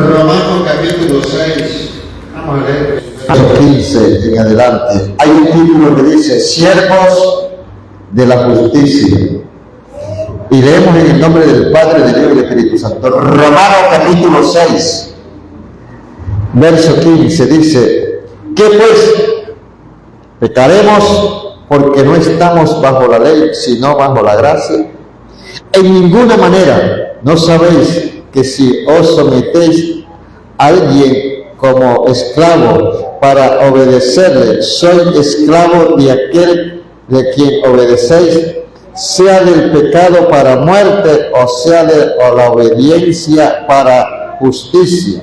Romanos capítulo 6, vamos a leer. 15 en adelante. Hay un título que dice Siervos de la Justicia. Y leemos en el nombre del Padre, del Hijo y del Espíritu Santo. Romanos capítulo 6, verso 15 dice: ¿qué pues? ¿Pecaremos porque no estamos bajo la ley, sino bajo la gracia? En ninguna manera. ¿No sabéis que si os sometéis a alguien como esclavo para obedecerle, sois esclavo de aquel de quien obedecéis, sea del pecado para muerte o sea de la obediencia para justicia?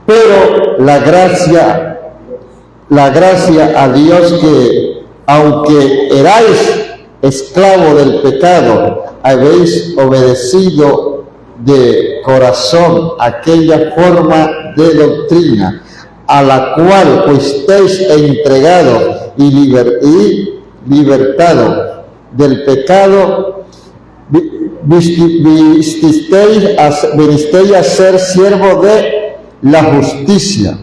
Pero la gracia a Dios, que aunque erais esclavo del pecado, habéis obedecido de corazón aquella forma de doctrina a la cual fuisteis entregados y libertado del pecado, vinisteis a ser siervo de la justicia.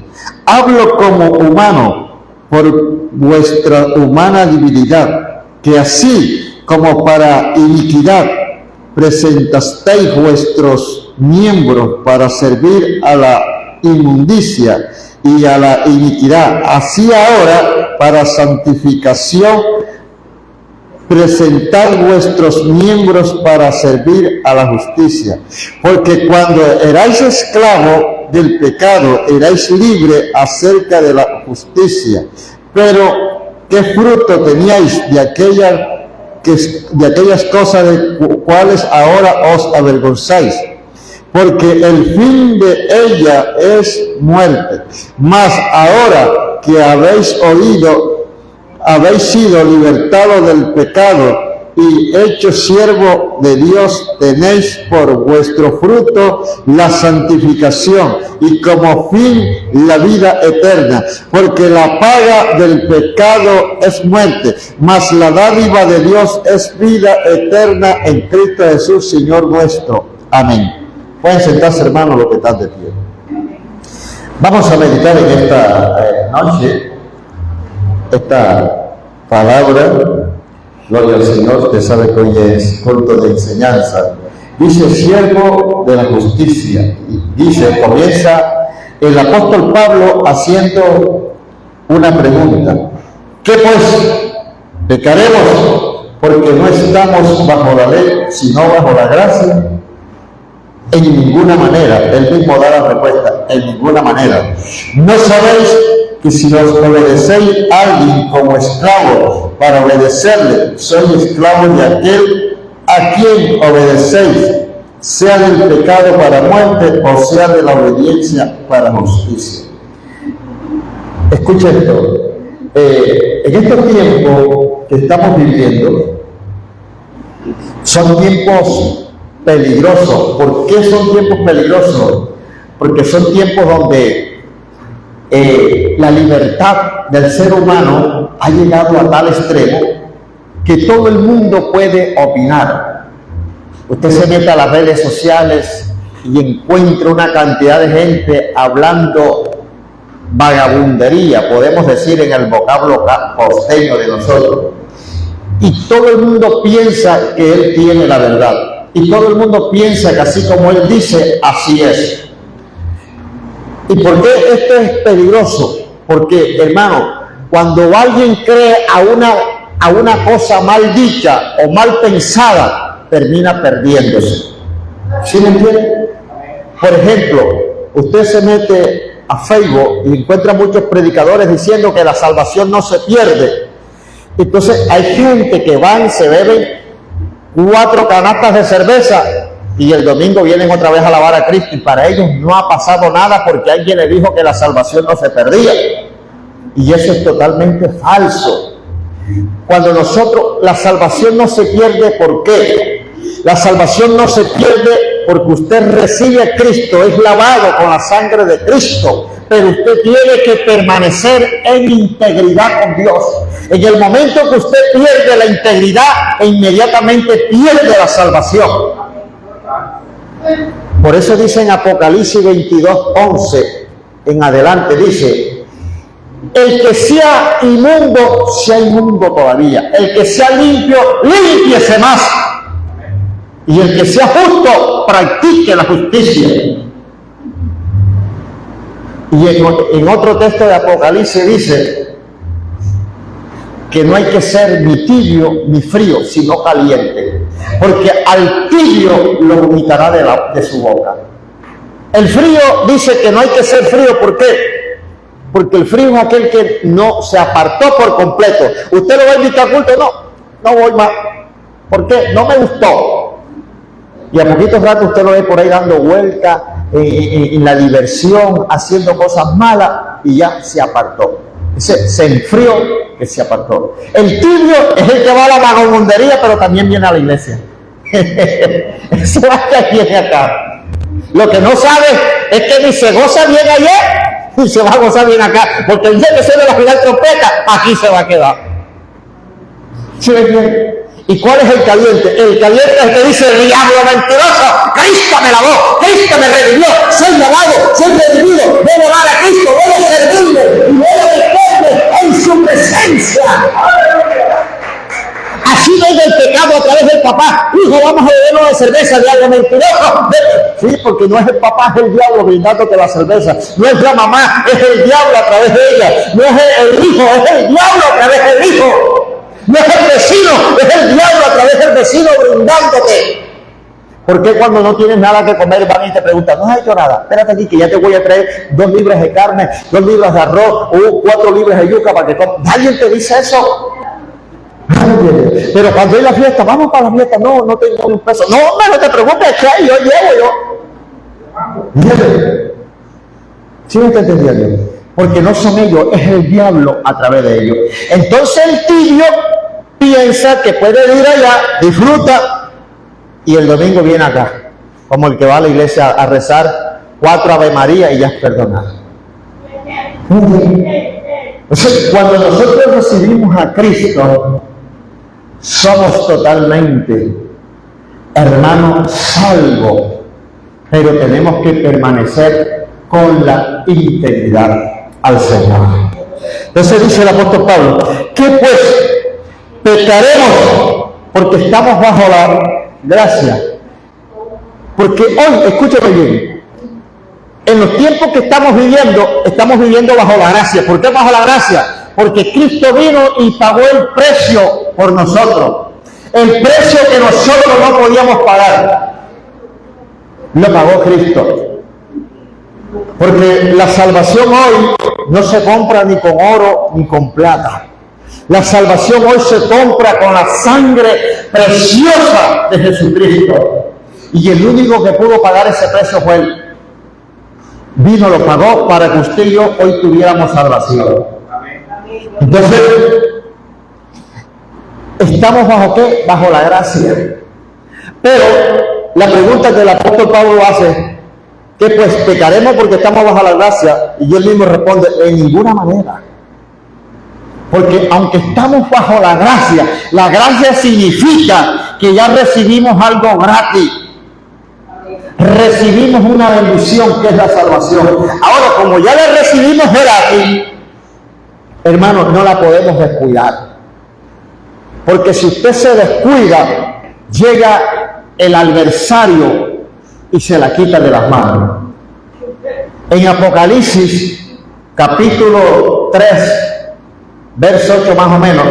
Hablo como humano por vuestra humana debilidad, que así como para iniquidad presentasteis vuestros miembros para servir a la inmundicia y a la iniquidad, así ahora para santificación presentad vuestros miembros para servir a la justicia. Porque cuando erais esclavo del pecado, erais libre acerca de la justicia. Pero ¿qué fruto teníais de aquellas cosas de cuales ahora os avergonzáis? Porque el fin de ella es muerte. Mas ahora que habéis sido libertados del pecado y hechos siervo de Dios, tenéis por vuestro fruto la santificación y como fin la vida eterna. Porque la paga del pecado es muerte, mas la dádiva de Dios es vida eterna en Cristo Jesús, Señor nuestro. Amén. Pueden sentarse, hermanos, los que están de pie. Vamos a meditar en esta noche esta palabra. Gloria al Señor. Usted sabe que hoy es culto de enseñanza. Dice siervo de la justicia. Comienza el apóstol Pablo haciendo una pregunta. ¿Qué pues? ¿Pecaremos porque no estamos bajo la ley, sino bajo la gracia? En ninguna manera. Él mismo da la respuesta: en ninguna manera. ¿No sabéis que si os obedecéis a alguien como esclavo para obedecerle, sois esclavos de aquel a quien obedecéis, sea del pecado para muerte o sea de la obediencia para justicia? Escucha esto. En estos tiempos que estamos viviendo son tiempos peligrosos. ¿Por qué son tiempos peligrosos? Porque son tiempos donde la libertad del ser humano ha llegado a tal extremo que todo el mundo puede opinar. Usted se mete a las redes sociales y encuentra una cantidad de gente hablando vagabundería, podemos decir en el vocablo costeño de nosotros, y todo el mundo piensa que él tiene la verdad, y todo el mundo piensa que así como él dice, así es. ¿Y por qué esto es peligroso? Porque, hermano, cuando alguien cree a una cosa mal dicha o mal pensada, termina perdiéndose. ¿Sí me entiende? Por ejemplo, usted se mete a Facebook y encuentra muchos predicadores diciendo que la salvación no se pierde. Entonces hay gente que van, se beben 4 canastas de cerveza y el domingo vienen otra vez a alabar a Cristo, y para ellos no ha pasado nada porque alguien le dijo que la salvación no se perdía. Y eso es totalmente falso. Cuando la salvación no se pierde, ¿por qué? La salvación no se pierde porque usted recibe a Cristo, es lavado con la sangre de Cristo, pero usted tiene que permanecer en integridad con Dios. En el momento que usted pierde la integridad, inmediatamente pierde la salvación. Por eso dice en Apocalipsis 22:11 en adelante, dice: el que sea inmundo todavía. El que sea limpio, límpiese más. Y el que sea justo, practique la justicia. Y en otro texto de Apocalipsis dice que no hay que ser ni tibio ni frío, sino caliente, porque al tibio lo vomitará de su boca. El frío dice que no hay que ser frío. ¿Por qué? Porque el frío es aquel que no se apartó por completo. ¿Usted lo va a invitar a culto? No voy más. ¿Por qué? No me gustó. Y a poquito rato usted lo ve por ahí dando vueltas en la diversión, haciendo cosas malas, y ya se apartó. Se enfrió, que se apartó. El tibio es el que va a la vagabundería, pero también viene a la iglesia. Eso es que viene acá. Lo que no sabe es que ni se goza bien ayer, ni se va a gozar bien acá, porque el día que se ve la final trompeta, aquí se va a quedar. ¿Sí ven bien? ¿Y cuál es el caliente? El caliente es el que dice: el diablo mentiroso, Cristo me lavó, Cristo me redimió, soy lavado, soy redimido, voy a lavar a Cristo, voy a servirle y voy a meterme en su presencia. Así venga el pecado a través del papá: hijo, vamos a bebernos de cerveza, diablo mentiroso. Sí, porque no es el papá, es el diablo brindándote la cerveza. No es la mamá, es el diablo a través de ella. No es el hijo, es el diablo a través del hijo. No es el vecino, es el diablo a través del vecino brindándote. ¿Por qué cuando no tienes nada que comer van y te preguntan: no has hecho nada? Espérate aquí que ya te voy a traer 2 libras de carne, 2 libras de arroz, o 4 libras de yuca para que comas. ¿Nadie te dice eso? Nadie. Pero cuando hay la fiesta, vamos para la fiesta. No tengo un peso. No te preocupes, que yo llevo. ¿Sí me está entendiendo? Porque no son ellos, es el diablo a través de ellos. Entonces el tibio piensa que puede ir allá, disfruta, y el domingo viene acá, como el que va a la iglesia a rezar 4 Ave María y ya es perdonado. Entonces, cuando nosotros recibimos a Cristo, somos totalmente, hermanos, salvos, pero tenemos que permanecer con la integridad al Señor. Entonces dice el apóstol Pablo: ¿qué pues? Pecaremos porque estamos bajo la gracia. Porque hoy, escúchame bien, en los tiempos que estamos viviendo bajo la gracia. ¿Por qué bajo la gracia? Porque Cristo vino y pagó el precio por nosotros. El precio que nosotros no podíamos pagar, lo pagó Cristo. Porque la salvación hoy no se compra ni con oro ni con plata. La salvación hoy se compra con la sangre preciosa de Jesucristo. Y el único que pudo pagar ese precio fue Él. Vino, lo pagó para que usted y yo hoy tuviéramos salvación. Entonces, ¿estamos bajo qué? Bajo la gracia. Pero la pregunta que el apóstol Pablo hace: ¿qué pues? ¿Pecaremos porque estamos bajo la gracia? Y él mismo responde: en ninguna manera. Porque aunque estamos bajo la gracia significa que ya recibimos algo gratis. Recibimos una bendición que es la salvación. Ahora, como ya la recibimos gratis, hermanos, no la podemos descuidar. Porque si usted se descuida, llega el adversario y se la quita de las manos. En Apocalipsis, capítulo 3, verso 8 más o menos,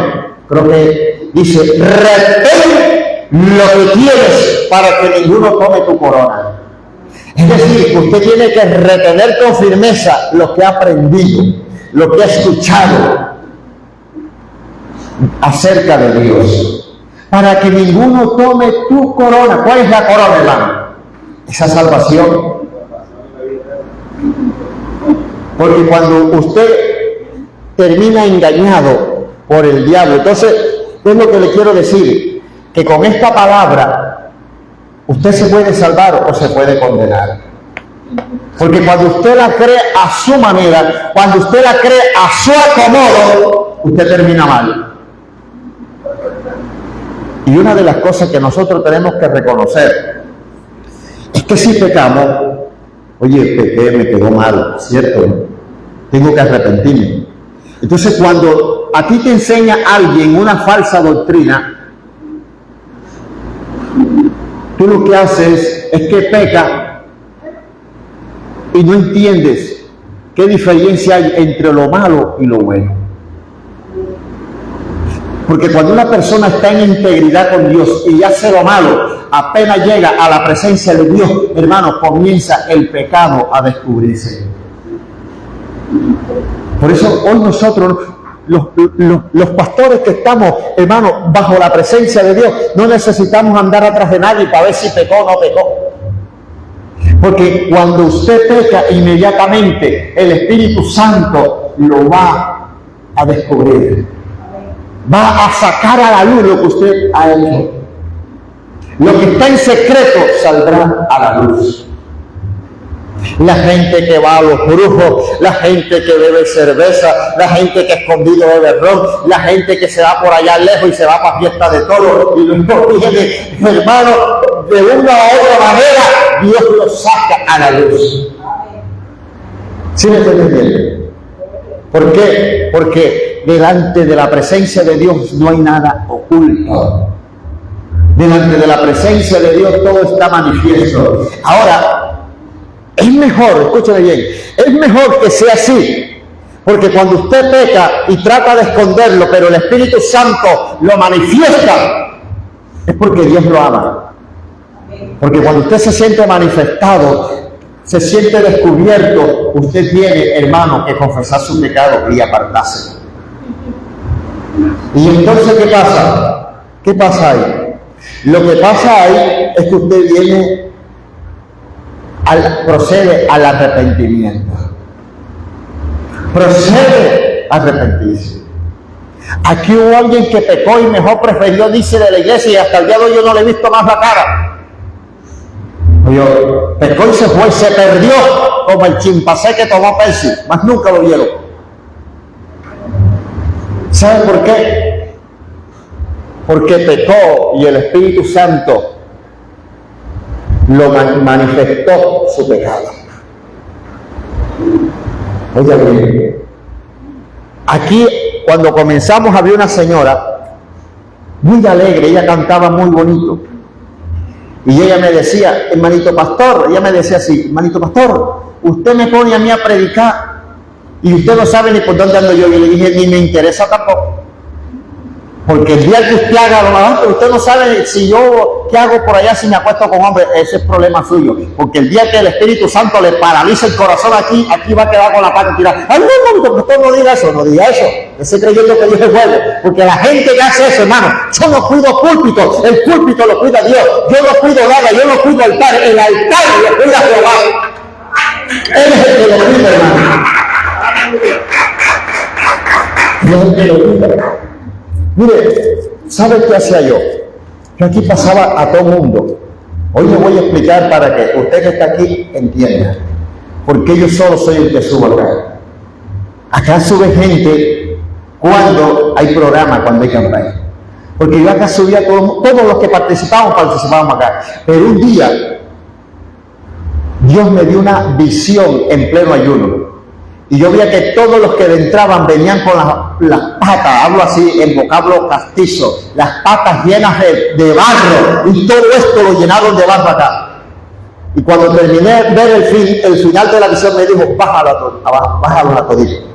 creo que dice: retén lo que tienes para que ninguno tome tu corona. Es decir, que usted tiene que retener con firmeza lo que ha aprendido, lo que ha escuchado acerca de Dios, para que ninguno tome tu corona. ¿Cuál es la corona, hermano? Esa salvación. Porque cuando usted termina engañado por el diablo, entonces, es lo que le quiero decir, que con esta palabra usted se puede salvar o se puede condenar. Porque cuando usted la cree a su manera, cuando usted la cree a su acomodo, usted termina mal. Y una de las cosas que nosotros tenemos que reconocer Es que si pecamos, oye, pequé, me quedó mal, ¿cierto? Tengo que arrepentirme. Entonces, cuando a ti te enseña alguien una falsa doctrina, tú lo que haces es que peca y no entiendes qué diferencia hay entre lo malo y lo bueno. Porque cuando una persona está en integridad con Dios y hace lo malo, apenas llega a la presencia de Dios, hermano, comienza el pecado a descubrirse. Por eso hoy nosotros, los pastores que estamos, hermano, bajo la presencia de Dios, no necesitamos andar atrás de nadie para ver si pecó o no pecó. Porque cuando usted peca, inmediatamente el Espíritu Santo lo va a descubrir. Va a sacar a la luz lo que usted ha hecho. Lo que está en secreto saldrá a la luz. La gente que va a los brujos, la gente que bebe cerveza, la gente que escondido bebe ron, la gente que se va por allá lejos y se va para fiesta de todo y luego viene, hermano, de una u otra manera, Dios lo saca a la luz. ¿Sí me entienden bien? ¿Por qué? Porque delante de la presencia de Dios no hay nada oculto. Delante de la presencia de Dios todo está manifiesto. Ahora, es mejor, escúchame bien, es mejor que sea así, porque cuando usted peca y trata de esconderlo, pero el Espíritu Santo lo manifiesta, es porque Dios lo ama. Porque cuando usted se siente manifestado, se siente descubierto, usted tiene, hermano, que confesar su pecado y apartarse. Y entonces, ¿qué pasa? ¿Qué pasa ahí? Lo que pasa ahí es que usted procede al arrepentimiento. Procede a arrepentirse. Aquí hubo alguien que pecó y mejor prefirió irse de la iglesia y hasta el día de hoy yo no le he visto más la cara. Oye, pecó y se fue, se perdió como el chimpancé que tomó Pepsi, más nunca lo vieron. ¿Sabe por qué? Porque pecó y el Espíritu Santo lo manifestó su pecado. Oiga bien, aquí cuando comenzamos había una señora muy alegre, ella cantaba muy bonito y ella me decía, hermanito pastor, ella me decía así, hermanito pastor, usted me pone a mí a predicar y usted no sabe ni por dónde ando yo. Y le dije, ni me interesa tampoco. Porque el día que usted haga lo mejor, usted no sabe si yo, ¿qué hago por allá si me acuesto con hombres? Ese es problema suyo. Porque el día que el Espíritu Santo le paraliza el corazón aquí va a quedar con la pata tirada. Ay, no, usted no diga eso, no diga eso. Ese creyendo que Dios es bueno. Porque la gente que hace eso, hermano, yo no cuido púlpito, el púlpito lo cuida Dios. Yo no cuido nada, yo no cuido altar, el altar lo cuida Jehová. Él es el que lo cuida, hermano. Dios es el que lo cuida. Mire, ¿sabe qué hacía yo? Yo aquí pasaba a todo mundo. Hoy le voy a explicar para que usted que está aquí entienda. Porque yo solo soy el que subo acá. Acá sube gente cuando hay programa, cuando hay campaña. Porque yo acá subía todos los que participábamos acá. Pero un día, Dios me dio una visión en pleno ayuno. Y yo veía que todos los que entraban venían con las patas, hablo así en vocablo castizo, las patas llenas de barro, y todo esto lo llenaron de barro acá. Y cuando terminé de ver el final de la visión, me dijo, bájalo a todito.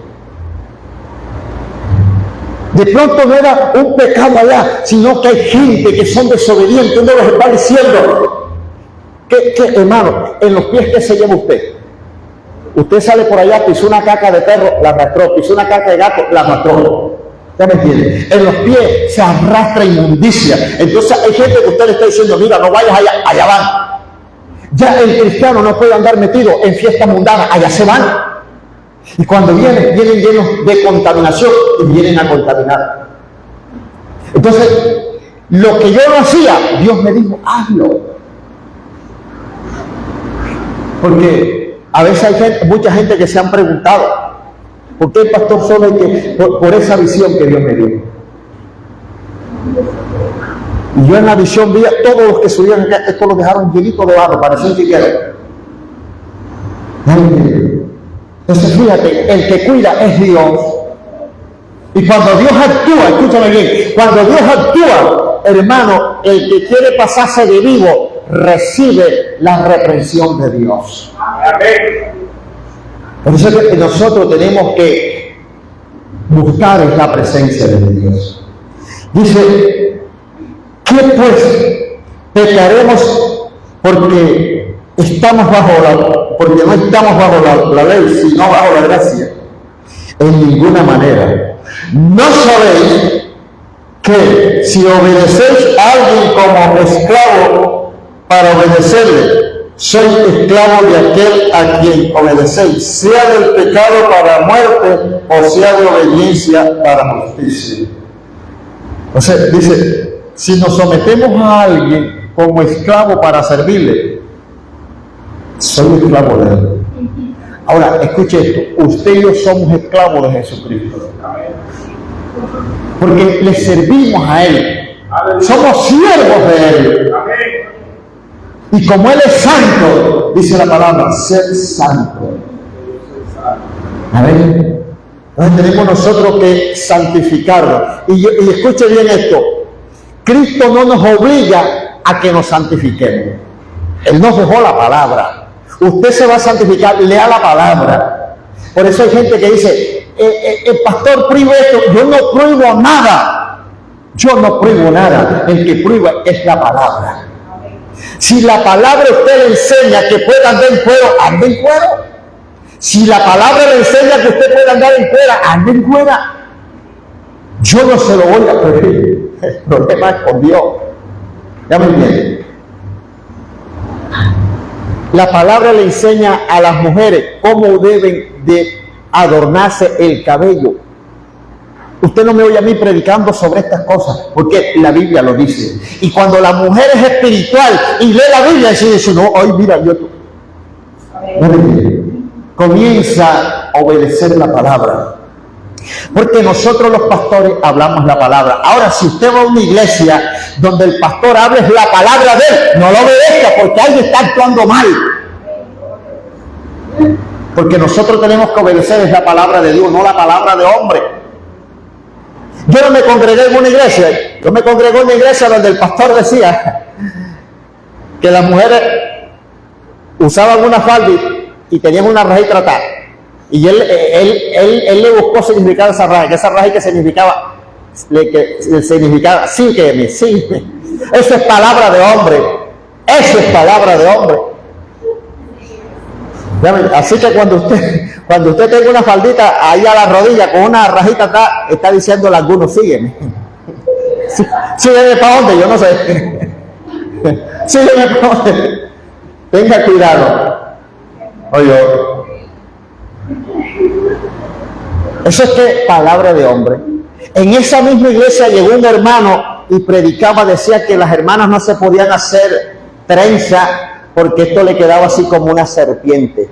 De pronto no era un pecado allá, sino que hay gente que son desobedientes, uno les está diciendo, que hermano, en los pies que se lleva usted. Usted sale por allá, pisó una caca de perro, la arrastró, pisó una caca de gato, la arrastró. ¿Usted me entiende? En los pies se arrastra inmundicia. Entonces hay gente que usted le está diciendo, mira, no vayas allá van. Ya el cristiano no puede andar metido en fiestas mundanas, allá se van. Y cuando vienen llenos de contaminación y vienen a contaminar. Entonces, lo que yo no hacía, Dios me dijo, hazlo. Porque a veces hay mucha gente que se han preguntado, ¿por qué el pastor solo hay que, por esa visión que Dios me dio? Y yo en la visión vi a todos los que subían, esto lo dejaron llenito de barro, parecía un chiquero. Entonces fíjate, el que cuida es Dios. Y cuando Dios actúa, escúchame bien, cuando Dios actúa, hermano, el que quiere pasarse de vivo recibe la reprensión de Dios. Por eso es que nosotros tenemos que buscar la presencia de Dios. Dice, ¿qué pues? Pecaremos porque estamos porque no estamos bajo la ley, sino bajo la gracia. En ninguna manera. ¿No sabéis que si obedecéis a alguien como esclavo para obedecerle, sois esclavo de aquel a quien obedecéis, sea del pecado para muerte o sea de obediencia para justicia? O sea, dice, si nos sometemos a alguien como esclavo para servirle, soy esclavo de él. Ahora, escuche esto, usted y yo somos esclavos de Jesucristo. Porque le servimos a Él. Somos siervos de Él. Y como Él es santo, dice la palabra, ser santo. A ver, entonces tenemos nosotros que santificarlo. Y escuche bien esto, Cristo no nos obliga a que nos santifiquemos. Él nos dejó la palabra. Usted se va a santificar, lea la palabra. Por eso hay gente que dice, el pastor prohíbe esto. Yo no prohíbo nada. Yo no prohíbo nada. El que prohíbe es la palabra. Si la palabra usted le enseña que puede andar en cuero, ande en cuero. Si la palabra le enseña que usted puede andar en cuera, ande en cuera. Yo no se lo voy a prohibir. El problema es con Dios. Ya me entienden. La palabra le enseña a las mujeres cómo deben de adornarse el cabello. Usted no me oye a mí predicando sobre estas cosas, porque la Biblia lo dice. Y cuando la mujer es espiritual y lee la Biblia, y dice, no, hoy mira, yo comienza a obedecer la palabra. Porque nosotros los pastores hablamos la palabra. Ahora, si usted va a una iglesia donde el pastor hable la palabra de él, no lo obedezca porque alguien está actuando mal. Porque nosotros tenemos que obedecer es la palabra de Dios, no la palabra de hombre. Yo no me congregué en una iglesia, yo me congregué en una iglesia donde el pastor decía que las mujeres usaban una falda y tenían una rajita atrás. Y él le buscó significar esa raja, que esa raja que significaba, sígueme. Eso es palabra de hombre. Eso es palabra de hombre. Así que cuando usted tenga una faldita ahí a la rodilla con una rajita atrás, está diciéndole a algunos, sígueme. Sígueme para dónde, yo no sé. Sígueme para dónde. Tenga cuidado. Oye. Eso es que palabra de hombre. En esa misma iglesia llegó un hermano y predicaba, decía que las hermanas no se podían hacer trenza porque esto le quedaba así como una serpiente.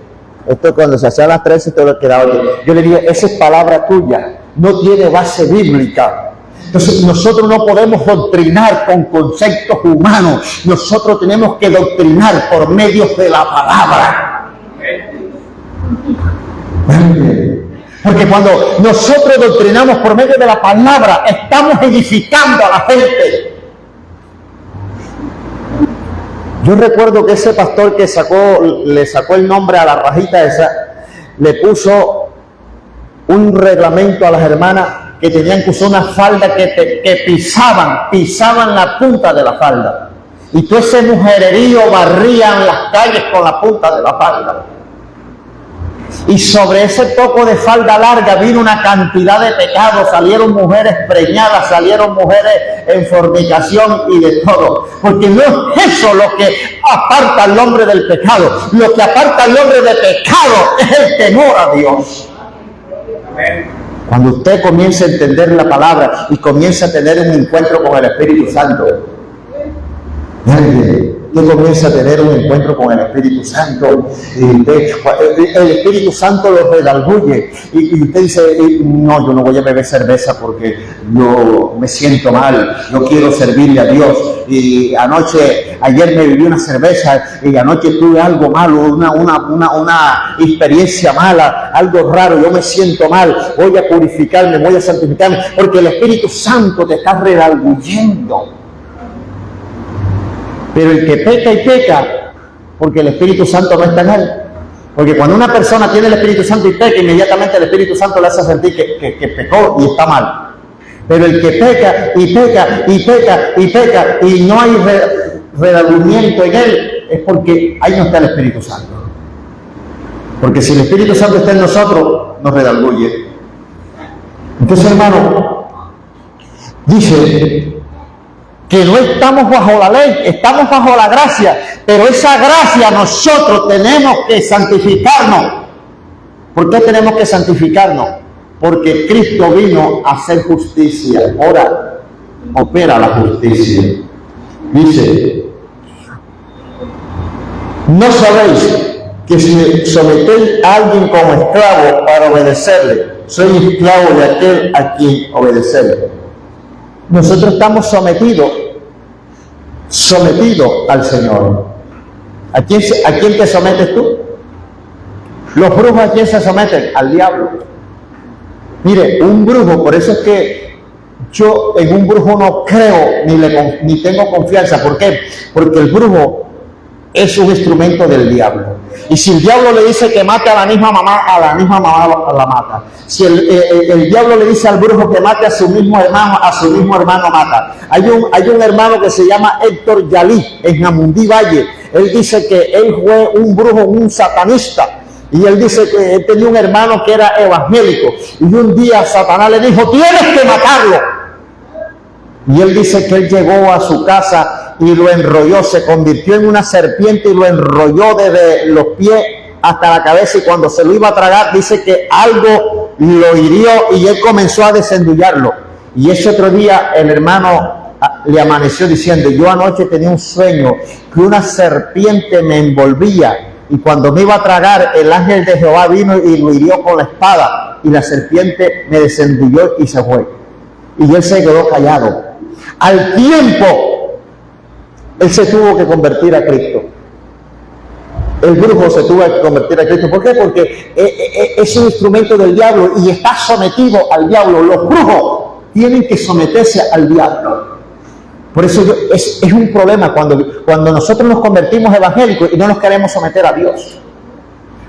Esto cuando se hacían las trenzas, esto le quedaba así. Yo le dije, esa es palabra tuya, no tiene base bíblica. Entonces nosotros no podemos doctrinar con conceptos humanos, nosotros tenemos que doctrinar por medio de la palabra. Porque cuando nosotros doctrinamos por medio de la palabra, estamos edificando a la gente. Yo recuerdo que ese pastor que le sacó el nombre a la rajita esa, le puso un reglamento a las hermanas que tenían que usar una falda que pisaban la punta de la falda. Y todo ese mujererío barrían las calles con la punta de la falda. Y sobre ese toco de falda larga vino una cantidad de pecados, salieron mujeres preñadas, salieron mujeres en fornicación y de todo. Porque no es eso lo que aparta al hombre del pecado. Lo que aparta al hombre del pecado es el temor a Dios. Cuando usted comienza a entender la palabra y comienza a tener un encuentro con el Espíritu Santo. usted comienza a tener un encuentro con el Espíritu Santo, y el Espíritu Santo lo redarguye, y usted dice, no, yo no voy a beber cerveza porque yo me siento mal, yo quiero servirle a Dios, y ayer me bebí una cerveza, y anoche tuve algo malo, una experiencia mala, algo raro, yo me siento mal, voy a purificarme, voy a santificarme, porque el Espíritu Santo te está redarguyendo. Pero el que peca y peca, porque el Espíritu Santo no está en él. Porque cuando una persona tiene el Espíritu Santo y peca, inmediatamente el Espíritu Santo le hace sentir que pecó y está mal. Pero el que peca y peca y peca y peca y no hay redargüimiento en él, es porque ahí no está el Espíritu Santo. Porque si el Espíritu Santo está en nosotros, nos redarguye. Entonces, hermano, dice que no estamos bajo la ley, estamos bajo la gracia, pero esa gracia nosotros tenemos que santificarnos. ¿Por qué tenemos que santificarnos? Porque Cristo vino a hacer justicia. Ahora opera la justicia. Dice, ¿no sabéis que si sometéis a alguien como esclavo para obedecerle, sois esclavo de aquel a quien obedecerle? Nosotros estamos sometidos al Señor. ¿A quién te sometes tú? Los brujos, ¿a quién se someten? Al diablo. Mire, un brujo, por eso es que yo en un brujo no creo ni tengo confianza. ¿Por qué? Porque el brujo es un instrumento del diablo. Y si el diablo le dice que mate a la misma mamá la mata. Si el diablo le dice al brujo que mate a su mismo hermano mata. Hay un hermano que se llama Héctor Yalí, en Jamundí Valle. Él dice que él fue un brujo, un satanista. Y él dice que él tenía un hermano que era evangélico. Y un día Satanás le dijo, tienes que matarlo. Y él dice que él llegó a su casa y lo enrolló, se convirtió en una serpiente y lo enrolló desde los pies hasta la cabeza, y cuando se lo iba a tragar dice que algo lo hirió y él comenzó a desendullarlo. Y ese otro día el hermano le amaneció diciendo, yo anoche tenía un sueño que una serpiente me envolvía y cuando me iba a tragar el ángel de Jehová vino y lo hirió con la espada y la serpiente me desendulló y se fue. Y él se quedó callado. Al tiempo, él se tuvo que convertir a Cristo. El brujo se tuvo que convertir a Cristo. ¿Por qué? Porque es un instrumento del diablo y está sometido al diablo. Los brujos tienen que someterse al diablo. Por eso es un problema cuando nosotros nos convertimos evangélicos y no nos queremos someter a Dios.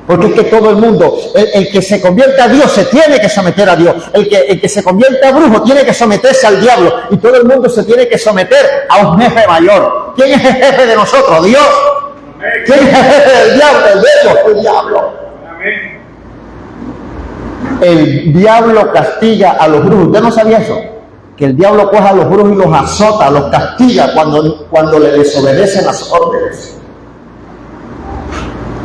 Porque es que todo el mundo, el que se convierte a Dios se tiene que someter a Dios. El que se convierte a brujo tiene que someterse al diablo. Y todo el mundo se tiene que someter a un jefe mayor. ¿Quién es el jefe de nosotros? Dios. ¿Quién es el jefe del diablo? El diablo. El diablo castiga a los brujos. ¿Usted no sabía eso? Que el diablo coge a los brujos y los azota, los castiga cuando le desobedecen las órdenes.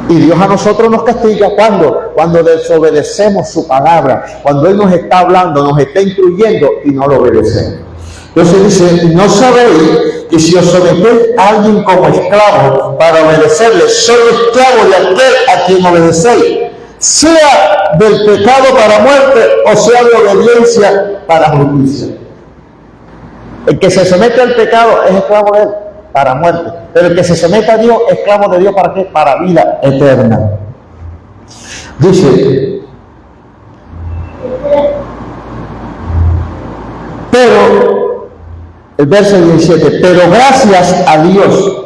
Y Dios a nosotros nos castiga cuando desobedecemos su palabra, cuando Él nos está hablando, nos está instruyendo y no lo obedecemos. Entonces dice, ¿no sabéis que si os sometéis a alguien como esclavo para obedecerle, sois esclavo de aquel a quien obedecéis, sea del pecado para muerte o sea de obediencia para justicia? El que se somete al pecado es esclavo de él, para muerte. Pero el que se somete a Dios, esclavo de Dios, ¿para qué? Para vida eterna. Dice, pero, el verso 17, pero gracias a Dios,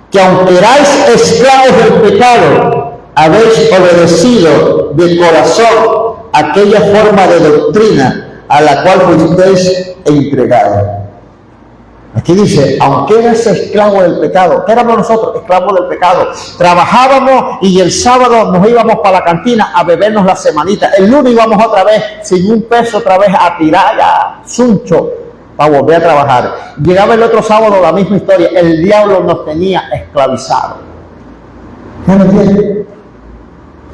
que aunque erais esclavos del pecado, habéis obedecido de corazón aquella forma de doctrina a la cual fuisteis entregados. Aquí dice, aunque eres esclavo del pecado, ¿qué éramos nosotros? Esclavos del pecado. Trabajábamos y el sábado nos íbamos para la cantina a bebernos la semanita. El lunes íbamos otra vez, sin un peso, otra vez a tirar a suncho para volver a trabajar. Llegaba el otro sábado la misma historia. El diablo nos tenía esclavizados. ¿Ya me entiendes?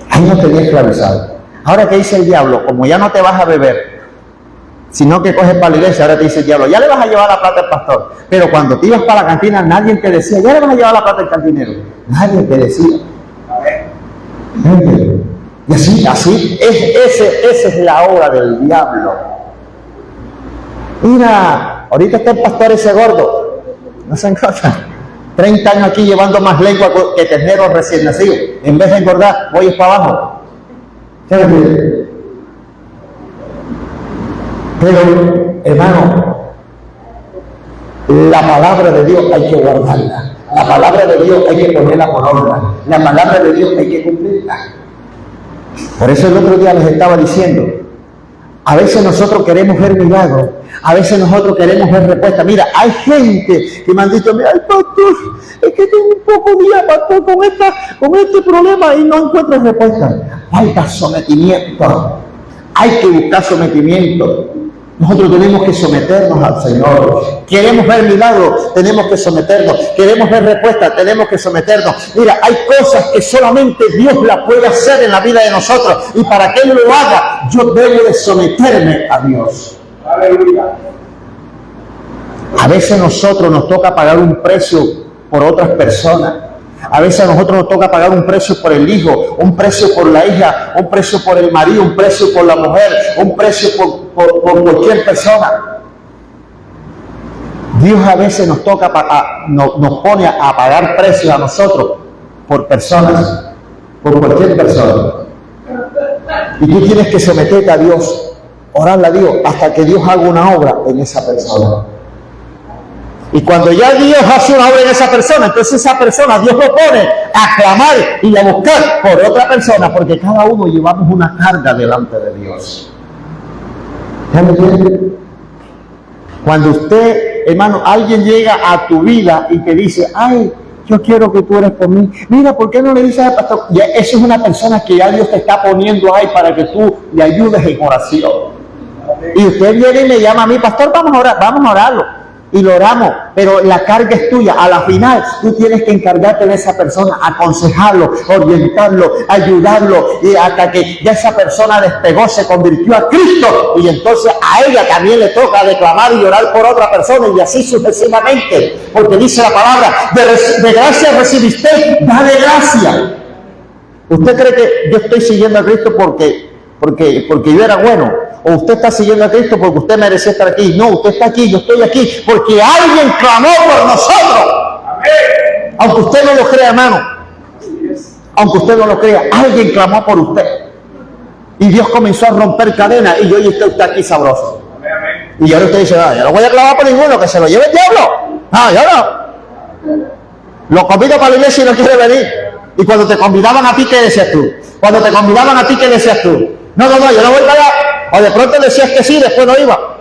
Ahí nos tenía esclavizados. Ahora, ¿qué dice el diablo? Como ya no te vas a beber sino que coges para la iglesia. Ahora te dice el diablo, ya le vas a llevar la plata al pastor. Pero cuando te ibas para la cantina, nadie te decía, ya le vas a llevar la plata al cantinero. Nadie te decía. Y así, esa es la obra del diablo. Mira, ahorita está el pastor ese gordo. No se engorda. 30 años aquí llevando más lengua que ternero recién nacido. En vez de engordar, voy para abajo. Pero, hermano, la palabra de Dios hay que guardarla. La palabra de Dios hay que ponerla por obra. La palabra de Dios hay que cumplirla. Por eso el otro día les estaba diciendo, a veces nosotros queremos ver milagros, a veces nosotros queremos ver respuestas. Mira, hay gente que me han dicho, mira, pastor, es que tengo un poco día, pastor, con este problema y no encuentro respuesta. Falta sometimiento. Hay que buscar sometimiento. Nosotros tenemos que someternos al Señor. Queremos ver milagros, tenemos que someternos. Queremos ver respuestas, tenemos que someternos. Mira, hay cosas que solamente Dios las puede hacer en la vida de nosotros. Y para que Él lo haga, yo debo de someterme a Dios. Aleluya. A veces a nosotros nos toca pagar un precio por otras personas. A veces a nosotros nos toca pagar un precio por el hijo, un precio por la hija, un precio por el marido, un precio por la mujer, un precio por cualquier persona. Dios a veces nos pone a pagar precios a nosotros por personas, por cualquier persona. Y tú tienes que someterte a Dios, orarle a Dios, hasta que Dios haga una obra en esa persona. Y cuando ya Dios hace una obra en esa persona, entonces esa persona Dios lo pone a clamar y a buscar por otra persona, porque cada uno llevamos una carga delante de Dios. ¿Ya me entiende? Cuando usted, hermano, alguien llega a tu vida y te dice, ay, yo quiero que tú eres por mí. Mira, ¿por qué no le dices al pastor? Ya, eso es una persona que ya Dios te está poniendo ahí para que tú le ayudes en oración. Y usted viene y me llama a mí, pastor, vamos a orarlo. Y lo oramos, pero la carga es tuya. A la final, tú tienes que encargarte de esa persona, aconsejarlo, orientarlo, ayudarlo, y hasta que ya esa persona despegó, se convirtió a Cristo, y entonces a ella también le toca declamar y orar por otra persona, y así sucesivamente, porque dice la palabra, de gracia recibiste, da de gracia. ¿Usted cree que yo estoy siguiendo a Cristo porque yo era bueno? ¿O usted está siguiendo a Cristo porque usted merecía estar aquí? No, usted está aquí, yo estoy aquí, porque alguien clamó por nosotros. Amén. Aunque usted no lo crea, hermano. Aunque usted no lo crea, alguien clamó por usted. Y Dios comenzó a romper cadenas y hoy usted está aquí sabroso. Amén. Y ahora usted dice, yo no voy a clamar por ninguno, que se lo lleve el diablo. Ya no. Lo convido para la iglesia y no quiere venir. Y cuando te convidaban a ti, ¿qué decías tú? Cuando te convidaban a ti, ¿qué decías tú? No, yo no voy para allá. O de pronto decías que sí, después no iba.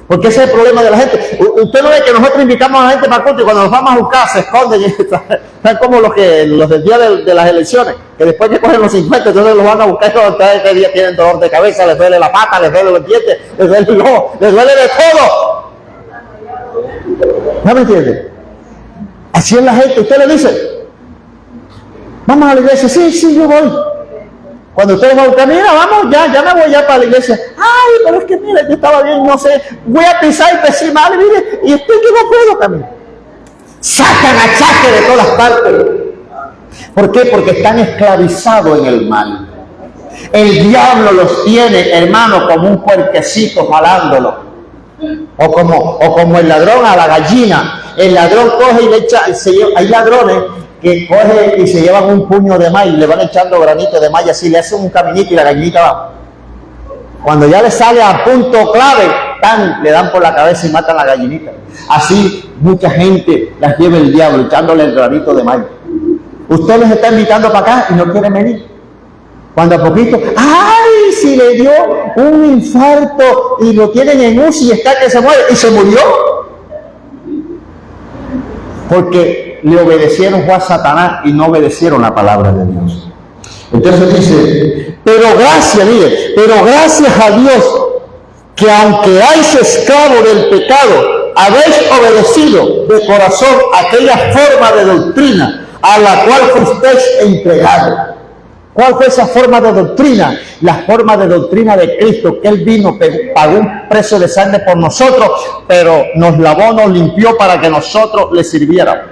Porque ese es el problema de la gente. Usted no ve que nosotros invitamos a la gente para el culto y cuando nos vamos a buscar se esconden. Están como los del día de las elecciones, que después que cogen los 50, entonces los van a buscar y cuando este día tienen dolor de cabeza, les duele la pata, les duele los dientes, les duele el ojo, les duele de todo. ¿No me entiende? Así es la gente. Usted le dice, vamos a la iglesia, sí, yo voy. Cuando usted va a buscar, mira, vamos, ya me voy ya para la iglesia. Ay, pero es que mira, yo estaba bien, no sé, voy a pisar y decir mal, mire, y estoy que no puedo también. Sacan achaque de todas partes. ¿Por qué? Porque están esclavizados en el mal. El diablo los tiene, hermano, como un puerquecito jalándolo. O como el ladrón a la gallina. El ladrón coge y le echa, hay ladrones que coge y se llevan un puño de maíz, le van echando granitos de maíz, así le hacen un caminito y la gallinita va. Cuando ya le sale a punto clave, le dan por la cabeza y matan a la gallinita. Así mucha gente las lleva el diablo, echándole el granito de maíz. Usted les está invitando para acá y no quiere venir. Cuando a poquito, ¡ay! Si le dio un infarto y lo tienen en UCI y está que se muere, y se murió. Porque le obedecieron a Satanás y no obedecieron la palabra de Dios. Entonces dice, pero gracias a Dios, que aunque hayáis esclavo del pecado, habéis obedecido de corazón aquella forma de doctrina a la cual fuisteis entregados. ¿Cuál fue esa forma de doctrina? La forma de doctrina de Cristo, que Él vino, pagó un precio de sangre por nosotros, pero nos lavó, nos limpió para que nosotros le sirviéramos.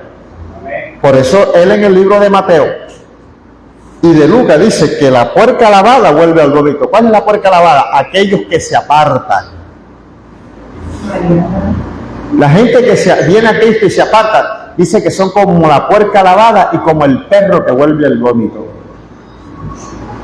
Por eso Él en el libro de Mateo y de Lucas dice que la puerca lavada vuelve al vómito. ¿Cuál es la puerca lavada? Aquellos que se apartan. La gente que viene a Cristo y se aparta, dice que son como la puerca lavada y como el perro que vuelve al vómito.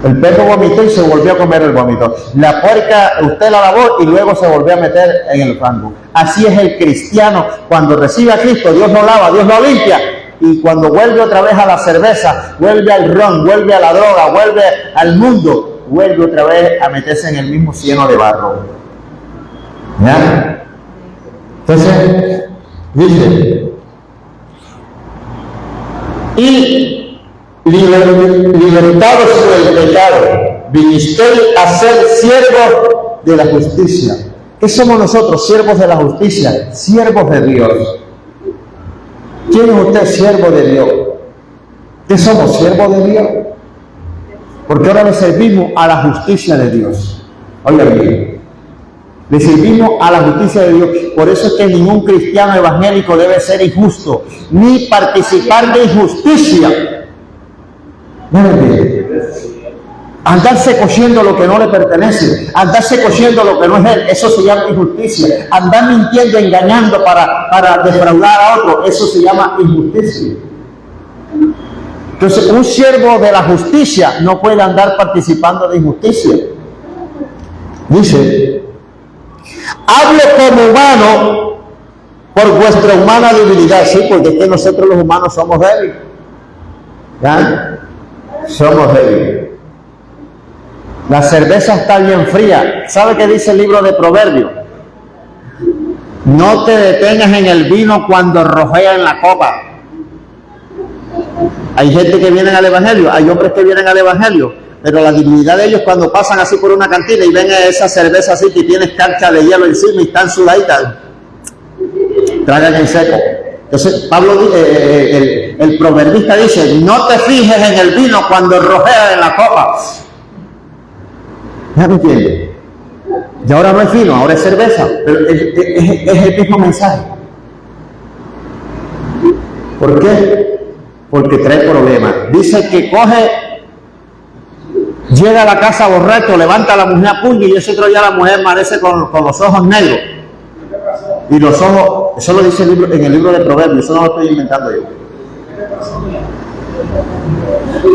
El perro vomitó y se volvió a comer el vómito. La puerca usted la lavó y luego se volvió a meter en el fango. Así es el cristiano. Cuando recibe a Cristo, Dios lo lava, Dios lo limpia. Y cuando vuelve otra vez a la cerveza, vuelve al ron, vuelve a la droga, vuelve al mundo, vuelve otra vez a meterse en el mismo cieno de barro. ¿Ya? Entonces, dice, y libertados del pecado, vinisteis a ser siervos de la justicia. ¿Qué somos nosotros? Siervos de la justicia, siervos de Dios. ¿Quién es usted, siervo de Dios? ¿Qué somos, siervos de Dios? Porque ahora le servimos a la justicia de Dios. Oigan bien, le servimos a la justicia de Dios. Por eso es que ningún cristiano evangélico debe ser injusto, ni participar de injusticia. Miren bien, andarse cogiendo lo que no le pertenece, andarse cogiendo lo que no es él, eso se llama injusticia. Andar mintiendo, engañando para defraudar a otro, eso se llama injusticia. Entonces, un siervo de la justicia no puede andar participando de injusticia. Dice, hablo como humano por vuestra humana debilidad. Sí, porque es que nosotros los humanos somos débiles. ¿Ya? Somos débiles. La cerveza está bien fría. ¿Sabe qué dice el libro de Proverbios? No te detengas en el vino cuando rojea en la copa. Hay gente que viene al evangelio, hay hombres que vienen al evangelio, pero la dignidad de ellos cuando pasan así por una cantina y ven esa cerveza así que tiene escarcha de hielo encima y están sudaditas, tragan en seco. Entonces Pablo, el proverbista dice, no te fijes en el vino cuando rojea en la copa. ¿Ya me entiendes? Y ahora no es vino, ahora es cerveza, pero es el mismo mensaje. ¿Por qué? Porque trae problemas. Dice que llega a la casa borracho, levanta a la mujer a puño y ese otro día la mujer amanece con los ojos negros. Y los ojos, eso lo dice en el libro de Proverbios, eso no lo estoy inventando yo.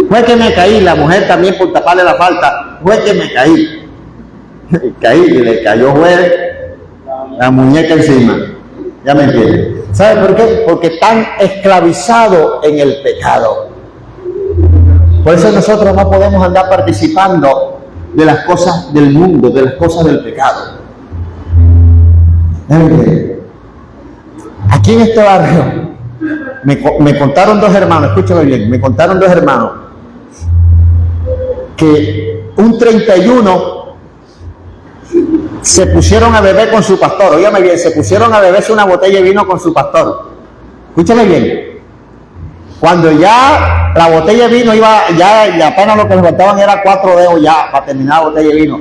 Fue que me caí, la mujer también por taparle la falta, fue que me caí. Caí y le cayó la muñeca encima. Ya me entienden. ¿Sabe por qué? Porque están esclavizados en el pecado. Por eso nosotros no podemos andar participando de las cosas del mundo, de las cosas del pecado. Aquí en este barrio me contaron dos hermanos, escúchame bien, me contaron dos hermanos que un 31 se pusieron a beber con su pastor. Óigame bien, se pusieron a beberse una botella de vino con su pastor. Escúchame bien. Cuando ya la botella de vino iba, ya apenas lo que les faltaban era 4 dedos ya para terminar la botella de vino,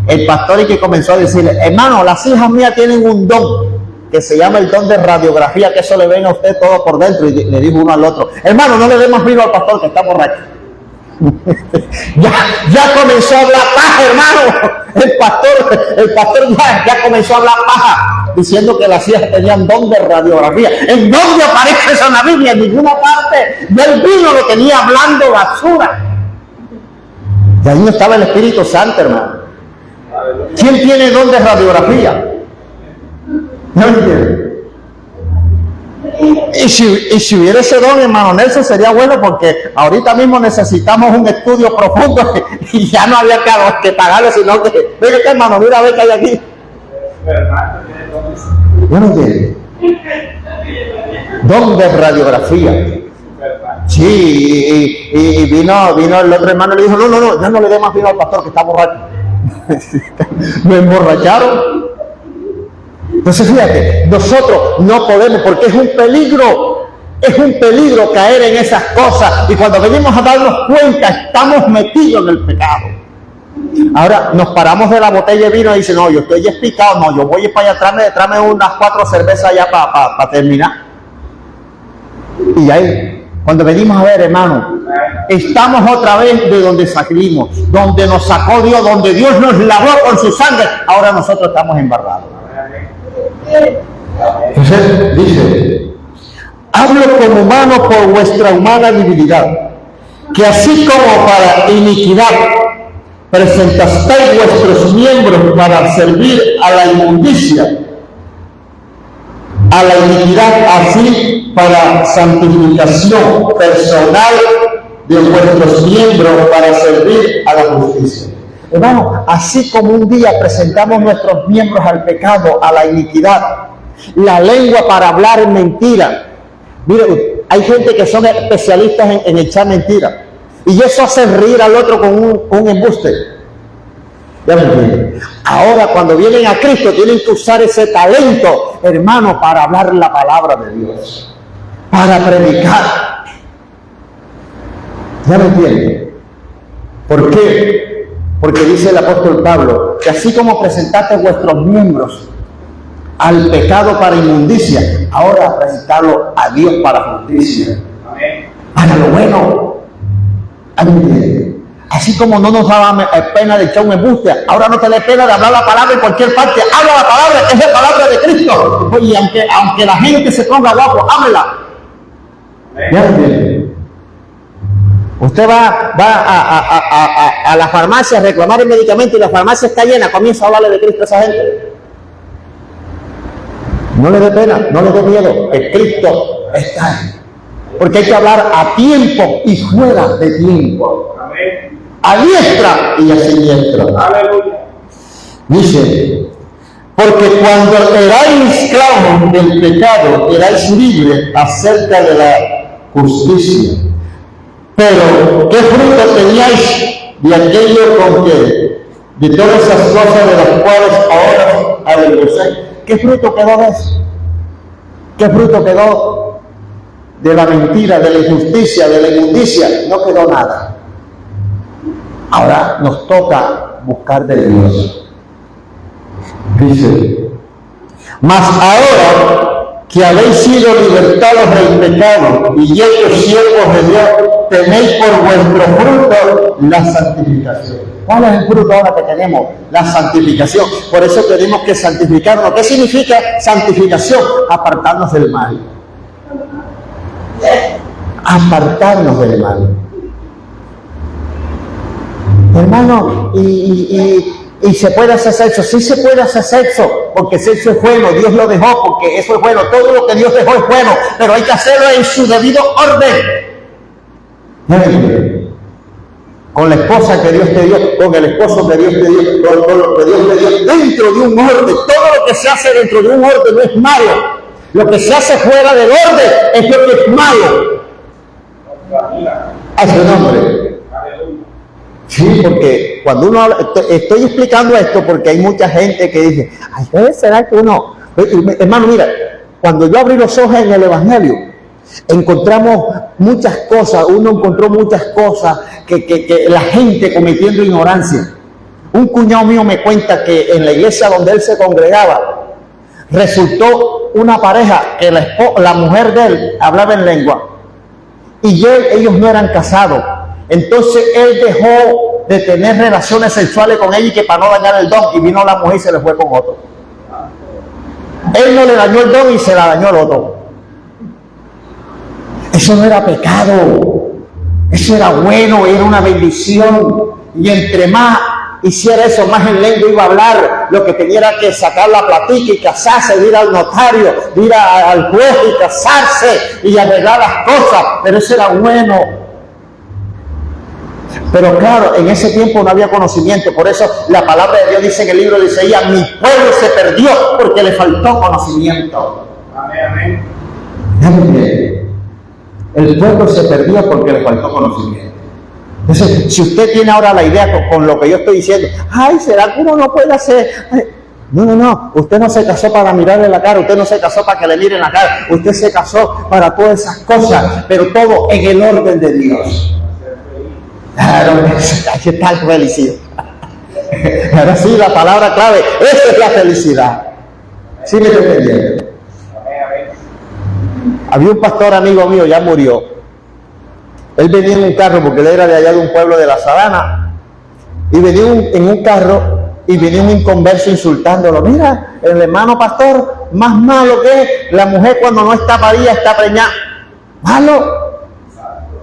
el pastor y que comenzó a decirle, hermano, las hijas mías tienen un don que se llama el don de radiografía, que eso le ven a usted todo por dentro. Y le dijo uno al otro, hermano, no le dé más vino al pastor que está borracho. ya comenzó a hablar paja, hermano. El pastor ya comenzó a hablar paja, diciendo que las hijas tenían don de radiografía. ¿En dónde aparece eso en la Biblia? En ninguna parte del vino lo tenía hablando basura. Y ahí no estaba el Espíritu Santo, hermano. ¿Quién tiene don de radiografía? ¿No entiendes? Y si hubiera ese don, hermano Nelson, sería bueno, porque ahorita mismo necesitamos un estudio profundo y ya no había que pagarle, sino que, venga acá, hermano, mira a ver qué hay aquí. ¿No entiendes? Don de radiografía. Sí, y vino el otro hermano y le dijo, no, ya no le dé más vino al pastor que está borracho. Me emborracharon. Entonces fíjate, nosotros no podemos, porque es un peligro Es un peligro caer en esas cosas y cuando venimos a darnos cuenta estamos metidos en el pecado. Ahora nos paramos de la botella de vino y dicen, no, yo estoy ya explicado, no, yo voy para allá, tráeme unas 4 cervezas ya para terminar. Y ahí, cuando venimos a ver, hermano, estamos otra vez de donde salimos, donde nos sacó Dios, donde Dios nos lavó con su sangre, ahora nosotros estamos embarrados. Entonces dice, hablo como humano por vuestra humana debilidad, que así como para iniquidad presentasteis vuestros miembros para servir a la inmundicia, a la iniquidad, así para santificación personal de vuestros miembros para servir a la justicia. Hermano, así como un día presentamos nuestros miembros al pecado, a la iniquidad, la lengua para hablar mentira. Mire, hay gente que son especialistas en echar mentiras y eso hace reír al otro con un embuste. ¿Ya me entienden? Ahora cuando vienen a Cristo tienen que usar ese talento, hermano, para hablar la palabra de Dios, para predicar. ¿Ya me entienden? ¿Por qué? Porque dice el apóstol Pablo que así como presentaste vuestros miembros al pecado para inmundicia, ahora presentarlo a Dios para justicia. Para lo bueno. Así como no nos daba pena de echar un embuste, ahora no te dé pena de hablar la palabra en cualquier parte. Habla la palabra, que es la palabra de Cristo. Y aunque la gente se ponga guapo, háblela. ¿Ya entiende? Usted va a la farmacia a reclamar el medicamento y la farmacia está llena, comienza a hablarle de Cristo a esa gente. No le dé pena, no le dé miedo, el Cristo está ahí. Porque hay que hablar a tiempo y fuera de tiempo. A diestra y a siniestra. Dice, porque cuando erais esclavos del pecado, erais libres acerca de la justicia. Pero, ¿qué fruto teníais de aquello con que, de todas esas cosas de las cuales ahora avergonzáis? ¿Qué fruto quedó de eso? ¿Qué fruto quedó de la mentira, de la injusticia, de la inmundicia? No quedó nada. Ahora nos toca buscar de Dios. Dice, mas ahora que habéis sido libertados del pecado y hechos siervos de Dios, tenéis por vuestro fruto la santificación. ¿Cuál es el fruto ahora que tenemos? La santificación. Por eso tenemos que santificarnos. ¿Qué significa santificación? Apartarnos del mal. Apartarnos del mal. Hermano, y se puede hacer sexo. Sí se puede hacer sexo, porque sexo es bueno. Dios lo dejó porque eso es bueno. Todo lo que Dios dejó es bueno, pero hay que hacerlo en su debido orden. Con la esposa que Dios te dio, con el esposo que Dios te dio, con lo que Dios te dio, dentro de un orden. Todo lo que se hace dentro de un orden no es malo. Lo que se hace fuera del orden es lo que es malo. A su nombre. Sí, porque cuando uno habla, estoy explicando esto porque hay mucha gente que dice, ay, ¿será que uno? Hermano, mira, cuando yo abrí los ojos en el Evangelio, encontramos muchas cosas, uno encontró muchas cosas que la gente cometiendo ignorancia. Un cuñado mío me cuenta que en la iglesia donde él se congregaba, resultó una pareja que la mujer de él hablaba en lengua y ellos no eran casados. Entonces él dejó de tener relaciones sexuales con ella y que para no dañar el don, y vino la mujer y se le fue con otro. Él no le dañó el don y se la dañó el otro. Eso no era pecado, eso era bueno, era una bendición. Y entre más hiciera eso, más en lengua iba a hablar. Lo que tenía era que sacar la platica y casarse, ir al notario, ir al juez y casarse y arreglar las cosas, pero eso era bueno. Pero claro, en ese tiempo no había conocimiento, por eso la palabra de Dios dice en el libro de Isaías, mi pueblo se perdió porque le faltó conocimiento. Amén, amén. El pueblo se perdió porque le faltó conocimiento. Entonces, si usted tiene ahora la idea con lo que yo estoy diciendo, ay, ¿será que uno no puede hacer? No, usted no se casó para mirarle la cara, usted no se casó para que le miren la cara, usted se casó para todas esas cosas, pero todo en el orden de Dios. Claro, aquí está la felicidad. Ahora sí, la palabra clave, esa es la felicidad. ¿Sí me estoy entendiendo? Había un pastor amigo mío, ya murió. Él venía en un carro, porque él era de allá de un pueblo de la Sabana, y venía en un carro, y venía un inconverso insultándolo. Mira, el hermano pastor, más malo que es, la mujer cuando no está parida está preñada. Malo.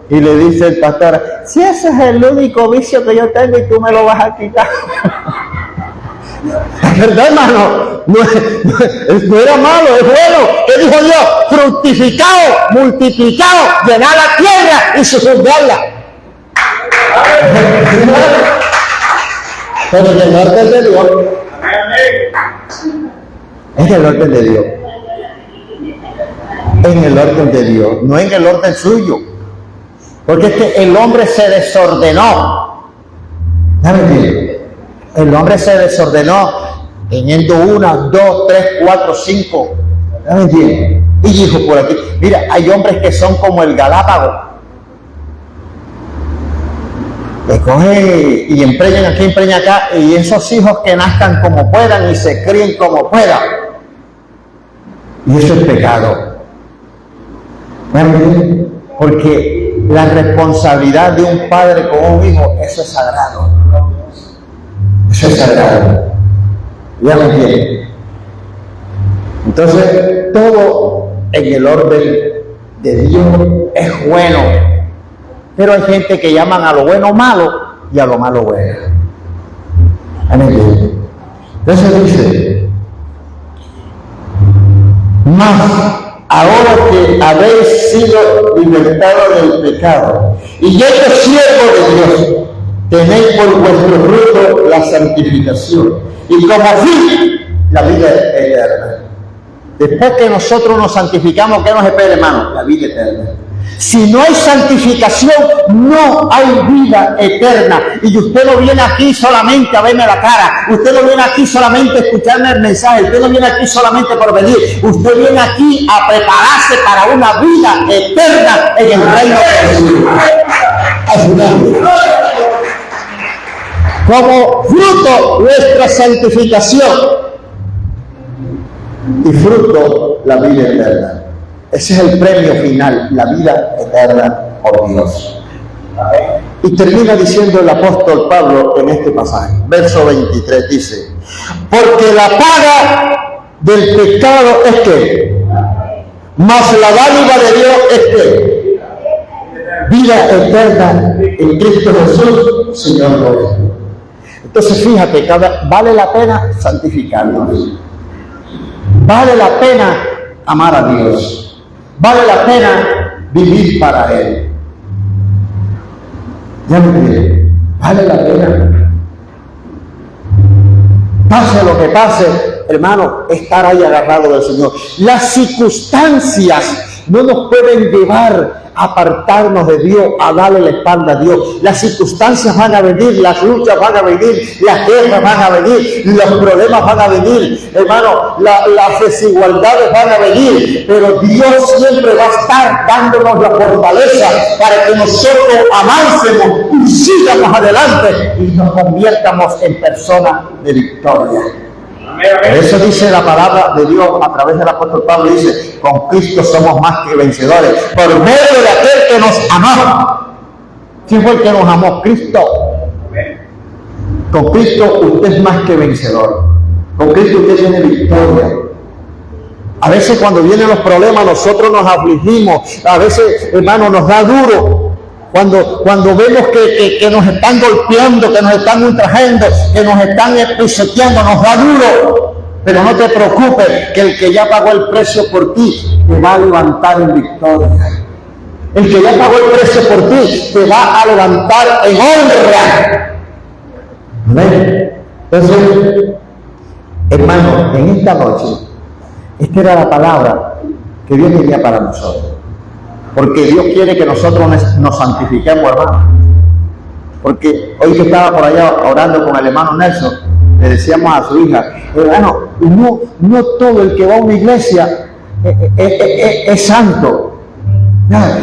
Y le dice el pastor, si ese es el único vicio que yo tengo y tú me lo vas a quitar. ¿Verdad, hermano? No era malo, es bueno. ¿Qué dijo Dios? Fructificado, multiplicado, llenar la tierra y susurrarla. Pero en el orden de Dios. Es el orden de Dios. En el orden de Dios, no en el orden suyo. Porque es que el hombre se desordenó. El hombre se desordenó teniendo 1, 2, 3, 4, 5. Y dijo por aquí, mira, hay hombres que son como el Galápago. Que coge y empreñan aquí, empreñan acá, y esos hijos que nazcan como puedan y se críen como puedan. Y eso es pecado. Porque la responsabilidad de un padre con un hijo, eso es sagrado. Eso es sagrado. Ya me entienden. Entonces, todo en el orden de Dios es bueno. Pero hay gente que llaman a lo bueno malo y a lo malo bueno. Amén. Entonces dice, más ahora que habéis sido libertados del pecado y hechos siervos de Dios, tenéis por vuestro fruto la santificación y como fin la vida eterna. Después que nosotros nos santificamos, ¿qué nos espera, hermano? La vida eterna. Si no hay santificación, no hay vida eterna. Y usted no viene aquí solamente a verme la cara. Usted no viene aquí solamente a escucharme el mensaje. Usted no viene aquí solamente por venir. Usted viene aquí a prepararse para una vida eterna en el reino de Dios. Como fruto, nuestra santificación. Y fruto, la vida eterna. Ese es el premio final, la vida eterna por Dios. Y termina diciendo el apóstol Pablo en este pasaje, verso 23, dice, porque la paga del pecado es que, mas la dádiva de Dios es que, vida eterna en Cristo Jesús, Señor nuestro. Entonces fíjate, vale la pena santificarnos, vale la pena amar a Dios. Vale la pena vivir para Él. Ya me entienden. Vale la pena. Pase lo que pase, hermano, estar ahí agarrado del Señor. Las circunstancias no nos pueden llevar a apartarnos de Dios, a darle la espalda a Dios. Las circunstancias van a venir, las luchas van a venir, las guerras van a venir, los problemas van a venir, hermano, las desigualdades van a venir, pero Dios siempre va a estar dándonos la fortaleza para que nosotros avancemos y sigamos adelante y nos conviertamos en personas de victoria. Eso dice la palabra de Dios a través del apóstol Pablo, dice, con Cristo somos más que vencedores, por medio de aquel que nos amó. ¿Quién fue el que nos amó? Cristo. Con Cristo usted es más que vencedor. Con Cristo usted tiene victoria. A veces cuando vienen los problemas nosotros nos afligimos, a veces, hermano, nos da duro. Cuando vemos que nos están golpeando, que nos están ultrajando, que nos están pisoteando, nos da duro. Pero no te preocupes, que el que ya pagó el precio por ti te va a levantar en victoria. El que ya pagó el precio por ti te va a levantar en honra. Amén. Entonces, hermano, en esta noche, esta era la palabra que Dios tenía para nosotros. Porque Dios quiere que nosotros nos santifiquemos, hermano. Porque hoy que estaba por allá orando con el hermano Nelson, le decíamos a su hija, hermano, no todo el que va a una iglesia es santo.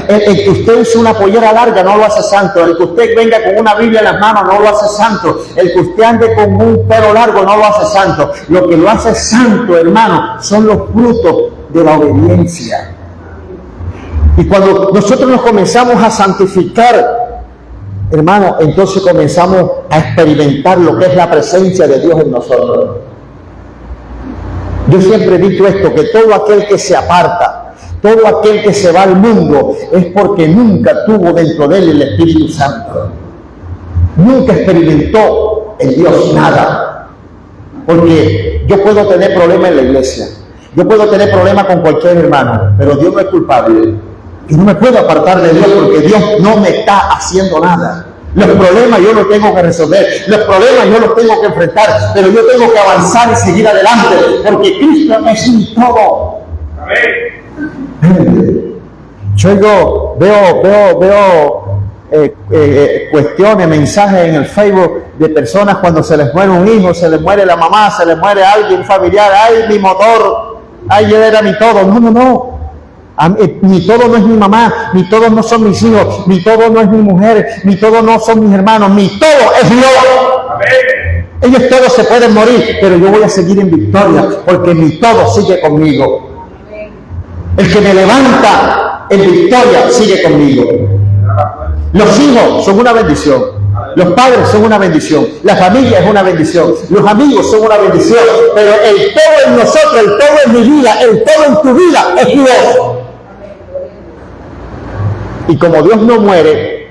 El que usted use una pollera larga no lo hace santo. El que usted venga con una Biblia en las manos no lo hace santo. El que usted ande con un pelo largo no lo hace santo. Lo que lo hace santo, hermano, son los frutos de la obediencia. Y cuando nosotros nos comenzamos a santificar, hermano, entonces comenzamos a experimentar lo que es la presencia de Dios en nosotros. Yo siempre he dicho esto, que todo aquel que se aparta, todo aquel que se va al mundo, es porque nunca tuvo dentro de él el Espíritu Santo. Nunca experimentó en Dios nada. Porque yo puedo tener problemas en la iglesia, yo puedo tener problemas con cualquier hermano, pero Dios no es culpable. Y no me puedo apartar de Dios porque Dios no me está haciendo nada. Los problemas yo los tengo que resolver, los problemas yo los tengo que enfrentar, pero yo tengo que avanzar y seguir adelante, porque Cristo es mi todo. Yo veo cuestiones, mensajes en el Facebook de personas cuando se les muere un hijo, se les muere la mamá, se les muere alguien familiar. Ay, mi motor, ay, yo era mi todo. No. Mi todo no es mi mamá, mi todo no son mis hijos, mi todo no es mi mujer, mi todo no son mis hermanos, mi todo es Dios. Ellos todos se pueden morir, pero yo voy a seguir en victoria porque mi todo sigue conmigo. El que me levanta en victoria sigue conmigo. Los hijos son una bendición, los padres son una bendición, la familia es una bendición, los amigos son una bendición, pero el todo en nosotros, el todo en mi vida, el todo en tu vida es Dios. Y como Dios no muere,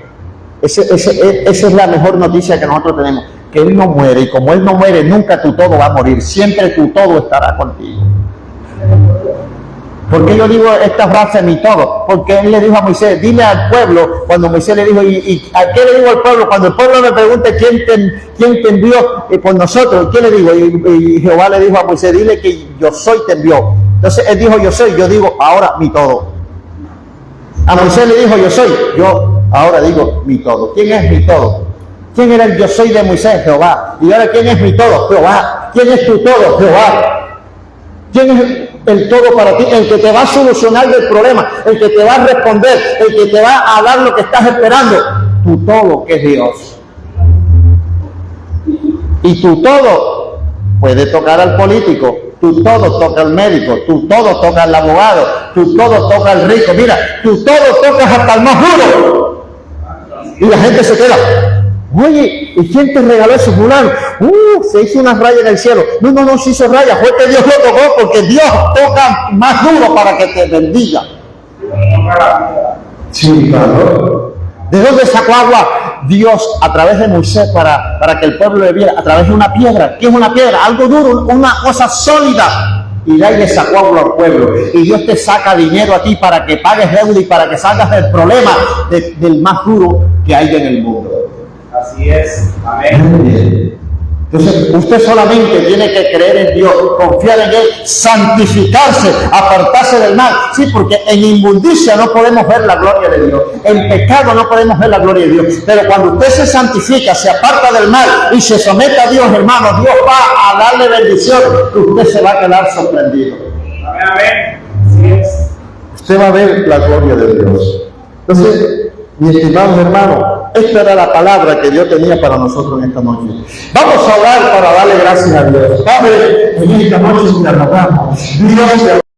esa es la mejor noticia que nosotros tenemos, que Él no muere, y como Él no muere, nunca tu todo va a morir, siempre tu todo estará contigo. ¿Por qué yo digo esta frase, mi todo? Porque Él le dijo a Moisés, dile al pueblo, cuando Moisés le dijo, ¿y a qué le digo al pueblo? Cuando el pueblo me pregunte quién te envió por nosotros, ¿qué le digo? Y Jehová le dijo a Moisés, dile que yo soy te envió. Entonces Él dijo, yo soy, yo digo, ahora mi todo. A Moisés le dijo, yo soy, yo ahora digo mi todo. ¿Quién es mi todo? ¿Quién era el yo soy de Moisés? Jehová. Y ahora, ¿quién es mi todo? Jehová. ¿Quién es tu todo? Jehová. ¿Quién es el todo para ti? El que te va a solucionar el problema, el que te va a responder, el que te va a dar lo que estás esperando. Tu todo, que es Dios. Y tu todo puede tocar al político, tu todo toca al médico, tu todo toca al abogado, tu todo toca al rico. Mira, tu todo tocas hasta el más duro. Y la gente se queda, oye, ¿y quién te regaló ese fulano? Se hizo una raya en el cielo. No se hizo raya, fue que Dios lo tocó, porque Dios toca más duro para que te bendiga. Sí, claro. ¿De dónde sacó agua Dios a través de Moisés para que el pueblo bebiera? A través de una piedra. ¿Qué es una piedra? Algo duro, una cosa sólida. Y de ahí le sacó agua al pueblo. Y Dios te saca dinero a ti para que pagues deuda y para que salgas del problema del más duro que hay en el mundo. Así es. Amén. Entonces, usted solamente tiene que creer en Dios, confiar en Él, santificarse, apartarse del mal. Sí, porque en inmundicia no podemos ver la gloria de Dios. En pecado no podemos ver la gloria de Dios. Pero cuando usted se santifica, se aparta del mal y se somete a Dios, hermano, Dios va a darle bendición. Usted se va a quedar sorprendido. Amén. Así es. Usted va a ver la gloria de Dios. Entonces, mis estimados hermanos, esta era la palabra que Dios tenía para nosotros en esta noche. Vamos a orar para darle gracias a Dios. Padre, en esta noche te alabamos. Dios, te